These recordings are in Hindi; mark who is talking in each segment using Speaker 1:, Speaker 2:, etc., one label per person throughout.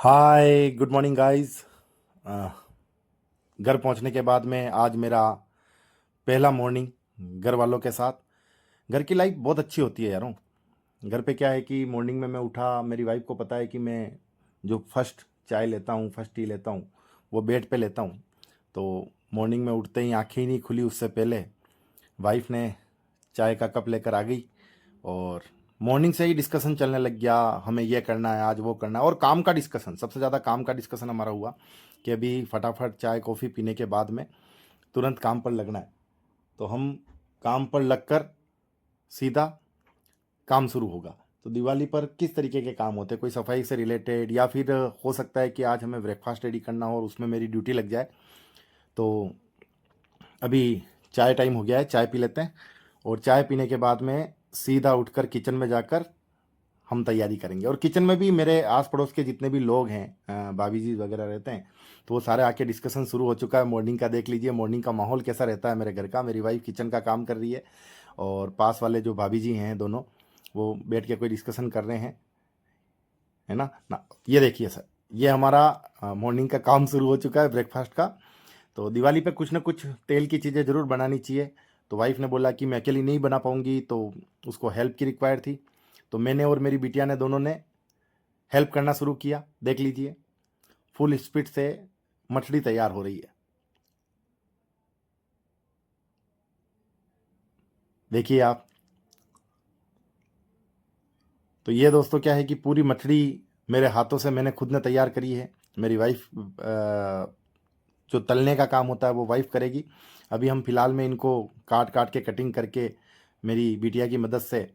Speaker 1: Hi good morning guys. घर पहुंचने के बाद में आज मेरा पहला मॉर्निंग घर वालों के साथ। घर की लाइफ बहुत अच्छी होती है यारों। घर पे क्या है कि मॉर्निंग में मैं उठा, मेरी वाइफ को पता है कि मैं जो फर्स्ट चाय लेता हूँ, फर्स्ट टी लेता हूँ, वो बेड पे लेता हूँ। तो मॉर्निंग में उठते ही आंखें ही नहीं खुली उससे पहले वाइफ ने चाय का कप लेकर आ गई और मॉर्निंग से ही डिस्कशन चलने लग गया। हमें ये करना है, आज वो करना है, और काम का डिस्कशन, सबसे ज़्यादा काम का डिस्कशन हमारा हुआ कि अभी फटाफट चाय कॉफ़ी पीने के बाद में तुरंत काम पर लगना है। तो हम काम पर लगकर सीधा काम शुरू होगा। तो दिवाली पर किस तरीके के काम होते हैं, कोई सफाई से रिलेटेड, या फिर हो सकता है कि आज हमें ब्रेकफास्ट रेडी करना हो और उसमें मेरी ड्यूटी लग जाए। तो अभी चाय टाइम हो गया है, चाय पी लेते हैं और चाय पीने के बाद में सीधा उठकर किचन में जाकर हम तैयारी करेंगे। और किचन में भी मेरे आस पड़ोस के जितने भी लोग हैं, भाभी जी वगैरह रहते हैं, तो वो सारे आके डिस्कशन शुरू हो चुका है मॉर्निंग का। देख लीजिए मॉर्निंग का माहौल कैसा रहता है मेरे घर का। मेरी वाइफ किचन का काम कर रही है और पास वाले जो भाभी जी हैं दोनों, वो बैठ के कोई डिस्कशन कर रहे हैं, है ना। ये देखिए सर, ये हमारा मॉर्निंग का काम शुरू हो चुका है ब्रेकफास्ट का। तो दिवाली पे कुछ ना कुछ तेल की चीज़ें ज़रूर बनानी चाहिए। तो वाइफ ने बोला कि मैं अकेली नहीं बना पाऊंगी, तो उसको हेल्प की रिक्वायर थी। तो मैंने और मेरी बिटिया ने दोनों ने हेल्प करना शुरू किया। देख लीजिए फुल स्पीड से मछली तैयार हो रही है। देखिए आप। तो ये दोस्तों क्या है कि पूरी मछली मेरे हाथों से मैंने खुद ने तैयार करी है। मेरी वाइफ जो तलने का काम होता है वो वाइफ करेगी। अभी हम फिलहाल में इनको काट काट के कटिंग करके मेरी बिटिया की मदद से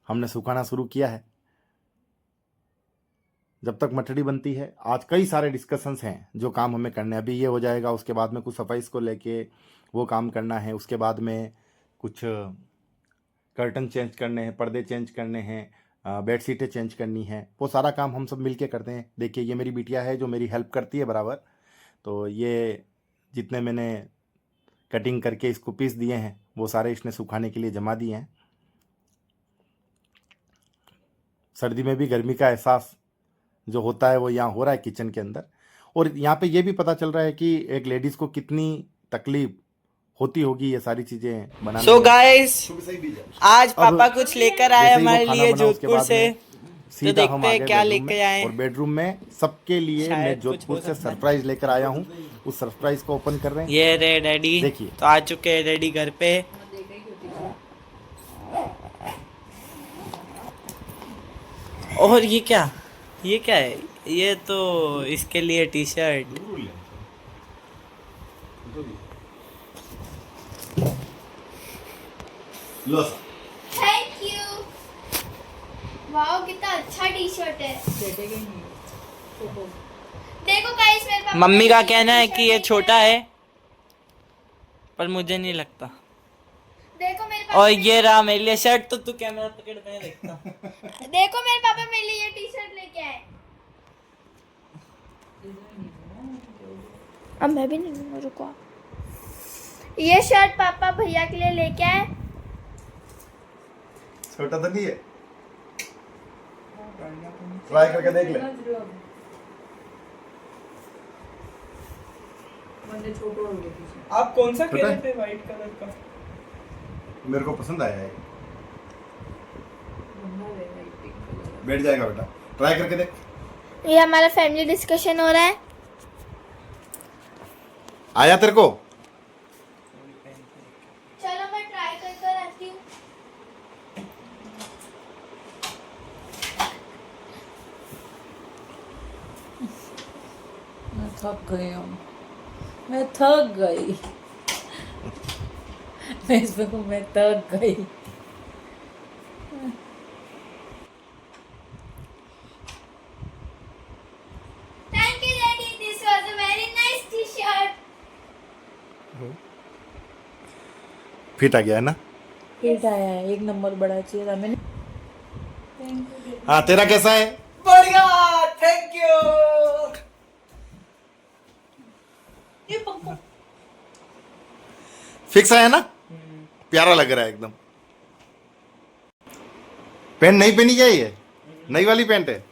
Speaker 1: हमने सुखाना शुरू किया है। जब तक मठड़ी बनती है, आज कई सारे डिस्कशंस हैं जो काम हमें करने हैं। अभी ये हो जाएगा, उसके बाद में कुछ सफाई को लेके वो काम करना है, उसके बाद में कुछ कर्टन चेंज करने हैं, पर्दे चेंज करने हैं, बेड शीटें चेंज करनी है। वो सारा काम हम सब मिलके करते हैं। देखिए ये मेरी बिटिया है जो मेरी हेल्प करती है बराबर। तो ये जितने मैंने कटिंग करके इसको पीस दिए हैं वो सारे इसने सुखाने के लिए जमा दिए हैं। सर्दी में भी गर्मी का एहसास जो होता है वो यहाँ हो रहा है किचन के अंदर। और यहाँ पे ये भी पता चल रहा है कि एक लेडीज़ को कितनी तकलीफ होती होगी ये सारी चीज़ें बनाने
Speaker 2: सो
Speaker 1: में।
Speaker 2: गाइस, आज
Speaker 1: अब
Speaker 2: पापा कुछ लेकर आए
Speaker 1: जैसे ही वो
Speaker 2: हमारे
Speaker 1: खाना
Speaker 2: लिए
Speaker 1: बना उसके
Speaker 2: जोधपुर
Speaker 1: बाद
Speaker 2: से।
Speaker 1: में
Speaker 2: तो
Speaker 1: सीधा हम
Speaker 2: देखते
Speaker 1: आ
Speaker 2: हैं
Speaker 1: गए
Speaker 2: क्या
Speaker 1: बेडरूम
Speaker 2: लेके
Speaker 1: में।
Speaker 2: आए।
Speaker 1: और बेडरूम में सबके लिए मैं
Speaker 2: शायद कुछ
Speaker 1: जोधपुर
Speaker 2: हो
Speaker 1: से
Speaker 2: सकता है।
Speaker 1: सरप्राइज लेकर आया हूँ। उस सरप्राइज को ओपन कर रहे हैं।
Speaker 2: ये रे डैडी
Speaker 1: देखिए
Speaker 2: तो आ चुके हैं, डैडी घर पे। और ये क्या है? ये तो इसके लिए T shirt.
Speaker 1: Low sir.
Speaker 3: Thank you. वाह कितना अच्छा टी शर्ट है। देखो गाइस मेरे पापा
Speaker 2: मम्मी का
Speaker 3: मेरे लिए
Speaker 2: कहना है
Speaker 3: टी-शर्ट
Speaker 2: कि ये
Speaker 3: लेके
Speaker 2: छोटा
Speaker 3: आए
Speaker 2: है,
Speaker 3: हैं।
Speaker 2: पर मुझे नहीं लगता।
Speaker 3: देखो मेरे
Speaker 2: और
Speaker 3: पापा मेरे
Speaker 2: ये रहा
Speaker 3: लिए
Speaker 2: मेरे लिए शर्ट। तो तू कैमरा पकड़, मैं देखता।
Speaker 3: देखो मेरे पापा मेरे लिए ये टी शर्ट लेके आए। अब मैं भी नहीं लूंगा, रुको। ये शर्ट पापा भैया के लिए लेके आए।
Speaker 1: छोटा तो नहीं है, ट्राई करके देख ले।
Speaker 2: आप कौन सा कह
Speaker 1: छोटा
Speaker 2: रहे
Speaker 1: है?
Speaker 2: थे? व्हाइट कलर का।
Speaker 1: मेरे को पसंद आया है। बैठ जाएगा बेटा, ट्राई करके देख।
Speaker 3: ये हमारा फैमिली डिस्कशन हो रहा है।
Speaker 1: आया तेरे को?
Speaker 3: चलो मैं ट्राई कर कर आती हूँ।
Speaker 4: मैं थक गई हूँ, मैं थक गई। मैं थक गई।
Speaker 3: Thank you daddy, this was a very nice T shirt.
Speaker 1: Fit आ गया है ना?
Speaker 4: फिट आया है, एक नंबर बड़ा चाहिए था मैंने।
Speaker 1: हाँ तेरा कैसा है?
Speaker 2: बढ़िया, थैंक यू। ये पंखा
Speaker 1: फिक्स आया ना? प्यारा लग रहा है एकदम। पैंट नहीं पहनी क्या ये? नई वाली पैंट है?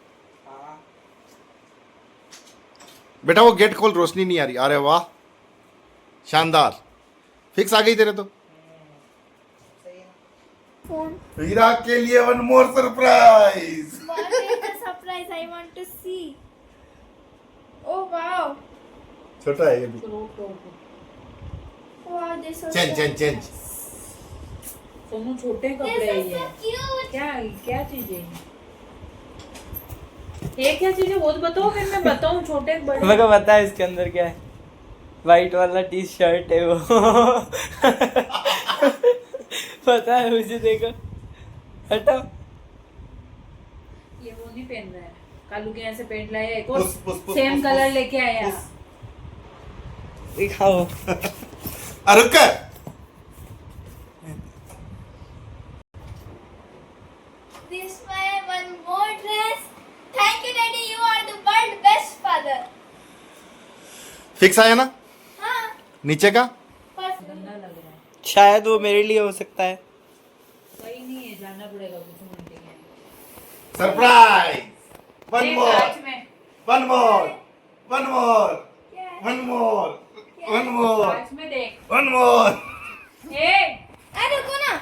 Speaker 1: बेटा वो गेट खोल, रोशनी नहीं आ रही। अरे वाह, शानदार। फिक्स आ गई तेरे तो।
Speaker 3: फोन।
Speaker 1: हीरा के लिए one more surprise.
Speaker 3: What is the surprise? I want to see. Oh wow!
Speaker 1: छोटा है ये भी।
Speaker 3: Wow, this was
Speaker 1: change change change.
Speaker 4: Sonu छोटे कपड़े
Speaker 3: This
Speaker 4: हैं
Speaker 3: is
Speaker 4: ये।
Speaker 3: so cute.
Speaker 4: क्या क्या चीजें हैं? ये क्या चीजें वो तो बताओ, फिर मैं बताऊं छोटे बड़े।
Speaker 2: मेरे को पता है इसके अंदर क्या है। वाइट वाला टी शर्ट है वो। पता है मुझे, देखो। हटाओ।
Speaker 4: ये वो नहीं पहन रहा है, कालू के यहाँ से पेंट लाया एक और
Speaker 1: पुस, पुस, पुस,
Speaker 4: सेम
Speaker 1: पुस,
Speaker 4: कलर
Speaker 1: पुस,
Speaker 4: लेके आया।
Speaker 1: पुस।
Speaker 2: दिखाओ।
Speaker 1: रुक कर।
Speaker 3: This my one more dress. Thank you, Daddy. You are the world best father.
Speaker 1: Fix आया ना
Speaker 3: हाँ,
Speaker 1: नीचे का?
Speaker 3: perfect.
Speaker 4: गंदा लग रहा है।
Speaker 2: शायद वो मेरे लिए हो सकता है।
Speaker 4: सही नहीं है, जाना पड़ेगा कुछ मिनट के।
Speaker 1: सरप्राइज। वन
Speaker 4: देख,
Speaker 1: मोर
Speaker 4: आज में
Speaker 1: वन मोर वन मोर
Speaker 3: क्या है?
Speaker 1: वन मोर वन मोर
Speaker 4: आज में देख।
Speaker 1: One more.
Speaker 4: ए,
Speaker 3: अरे रुको ना।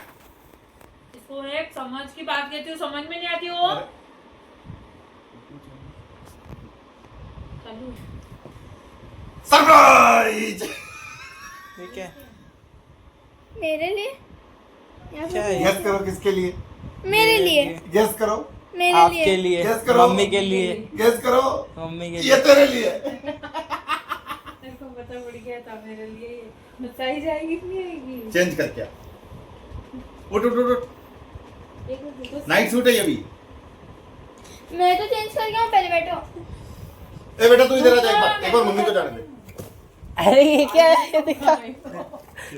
Speaker 4: इसको एक समझ की बात कहती हूँ, समझ में नहीं आती वो। कालू,
Speaker 1: सरप्राइज।
Speaker 2: ये क्या है?
Speaker 3: मेरे लिए या
Speaker 2: क्या
Speaker 3: फिर
Speaker 2: है?
Speaker 1: गेस करो किसके लिए?
Speaker 3: मेरे लिए।
Speaker 1: गेस करो।
Speaker 3: मेरे
Speaker 2: आपके
Speaker 3: लिए।
Speaker 2: लिए,
Speaker 1: Guess करो।
Speaker 2: मम्मी के लिए,
Speaker 1: गेस करो।
Speaker 2: मम्मी के
Speaker 1: ये
Speaker 2: लिए।
Speaker 1: तेरे लिए।
Speaker 4: मेरे को पता पड़ गया था मेरे लिए ये। बताई जाएगी कि नहीं आएगी?
Speaker 1: चेंज कर क्या? उठ उठ उठ उठ।
Speaker 4: एक मिनट रुको।
Speaker 1: नाइट सूट है ये भी।
Speaker 3: मैं तो चेंज कर गया हूँ, पहले बैठो।
Speaker 1: ए बेटा तू इधर आ जा, एक बार मम्मी को जाने दे।
Speaker 2: अरे ये क्या है? ये दिखा।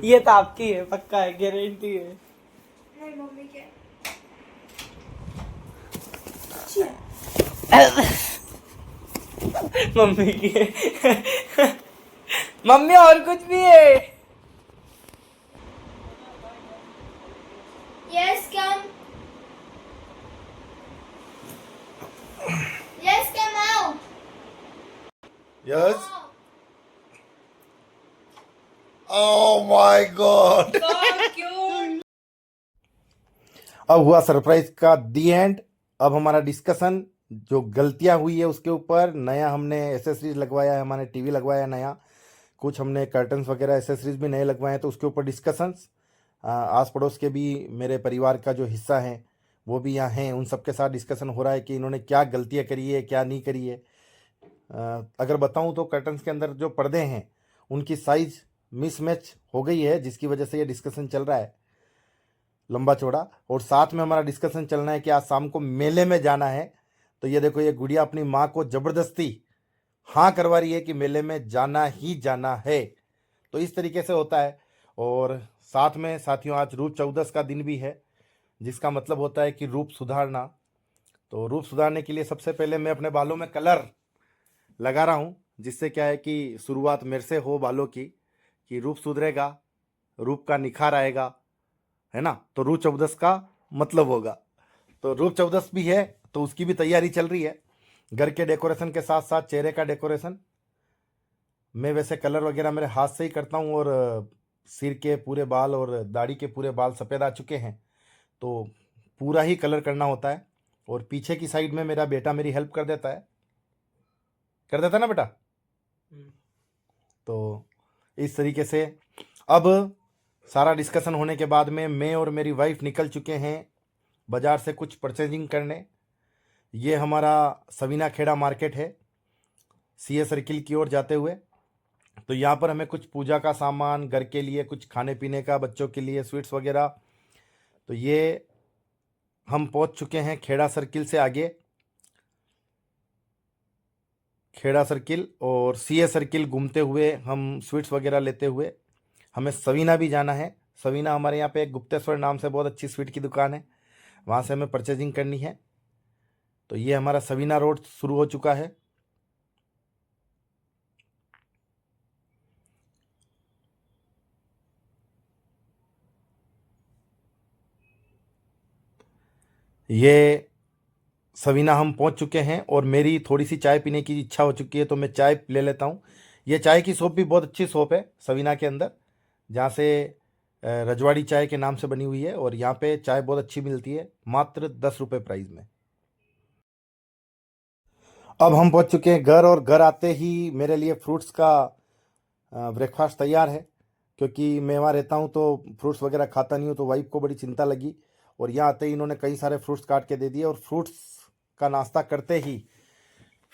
Speaker 2: ये तो आपकी है, पक्का है, गारंटी है।
Speaker 3: नहीं, मम्मी क्या?
Speaker 2: मम्मी की है। मम्मी और कुछ भी है।
Speaker 3: Yes, come. Yes, come out.
Speaker 1: Yes. Oh my God.
Speaker 4: So cute.
Speaker 1: अब हुआ सरप्राइज का दी एंड। अब हमारा डिस्कशन जो गलतियां हुई है उसके ऊपर। नया हमने एसेसरीज लगवाया है, हमारे टीवी लगवाया है नया, कुछ हमने कर्टन्स वगैरह एसेसरीज भी नए लगवाए हैं, तो उसके ऊपर डिस्कशंस। आस पड़ोस के भी मेरे परिवार का जो हिस्सा है वो भी यहाँ हैं, उन सबके साथ डिस्कशन हो रहा है कि इन्होंने क्या गलतियाँ करी है क्या नहीं करी है। अगर बताऊँ तो कर्टन्स के अंदर जो पर्दे हैं उनकी साइज़ मिसमैच हो गई है, जिसकी वजह से ये डिस्कशन चल रहा है लंबा चौड़ा। और साथ में हमारा डिस्कशन चलना है कि आज शाम को मेले में जाना है। तो ये देखो, ये गुड़िया अपनी माँ को ज़बरदस्ती हाँ करवा रही है कि मेले में जाना ही जाना है। तो इस तरीके से होता है। और साथ में साथियों, आज रूप चौदस का दिन भी है, जिसका मतलब होता है कि रूप सुधारना। तो रूप सुधारने के लिए सबसे पहले मैं अपने बालों में कलर लगा रहा हूँ, जिससे क्या है कि शुरुआत मेरे से हो बालों की, कि रूप सुधरेगा, रूप का निखार आएगा, है ना। तो रूप चौदस का मतलब होगा। तो रूप चौदस भी है, तो उसकी भी तैयारी चल रही है। घर के डेकोरेशन के साथ साथ चेहरे का डेकोरेशन। मैं वैसे कलर वगैरह मेरे हाथ से ही करता हूँ, और सिर के पूरे बाल और दाढ़ी के पूरे बाल सफ़ेद आ चुके हैं, तो पूरा ही कलर करना होता है। और पीछे की साइड में मेरा बेटा मेरी हेल्प कर देता है, कर देता ना बेटा। तो इस तरीके से अब सारा डिस्कशन होने के बाद में मैं और मेरी वाइफ निकल चुके हैं बाज़ार से कुछ परचेजिंग करने। ये हमारा सवीना खेड़ा मार्केट है, सीए सर्किल की ओर जाते हुए। तो यहाँ पर हमें कुछ पूजा का सामान, घर के लिए कुछ खाने पीने का, बच्चों के लिए स्वीट्स वगैरह। तो ये हम पहुँच चुके हैं खेड़ा सर्किल से आगे, खेड़ा सर्किल और सीए सर्किल घूमते हुए हम स्वीट्स वगैरह लेते हुए हमें सवीना भी जाना है। सवीना हमारे यहाँ पे एक गुप्तेश्वर नाम से बहुत अच्छी स्वीट की दुकान है, वहाँ से हमें परचेजिंग करनी है। तो ये हमारा सवीना रोड शुरू हो चुका है। ये सवीना हम पहुंच चुके हैं और मेरी थोड़ी सी चाय पीने की इच्छा हो चुकी है, तो मैं चाय ले लेता हूं। ये चाय की शॉप भी बहुत अच्छी शॉप है सवीना के अंदर, जहाँ से रजवाड़ी चाय के नाम से बनी हुई है, और यहाँ पे चाय बहुत अच्छी मिलती है, मात्र 10 रुपये प्राइस में। अब हम पहुंच चुके हैं घर, और घर आते ही मेरे लिए फ्रूट्स का ब्रेकफास्ट तैयार है, क्योंकि मैं वहाँ रहता हूँ तो फ्रूट्स वगैरह खाता नहीं हूँ, तो वाइफ को बड़ी चिंता लगी, और यहाँ आते ही इन्होंने कई सारे फ्रूट्स काट के दे दिए, और फ्रूट्स का नाश्ता करते ही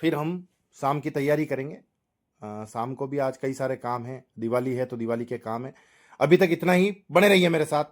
Speaker 1: फिर हम शाम की तैयारी करेंगे। शाम को भी आज कई सारे काम हैं, दिवाली है तो दिवाली के काम है। अभी तक इतना ही, बने रहिए मेरे साथ।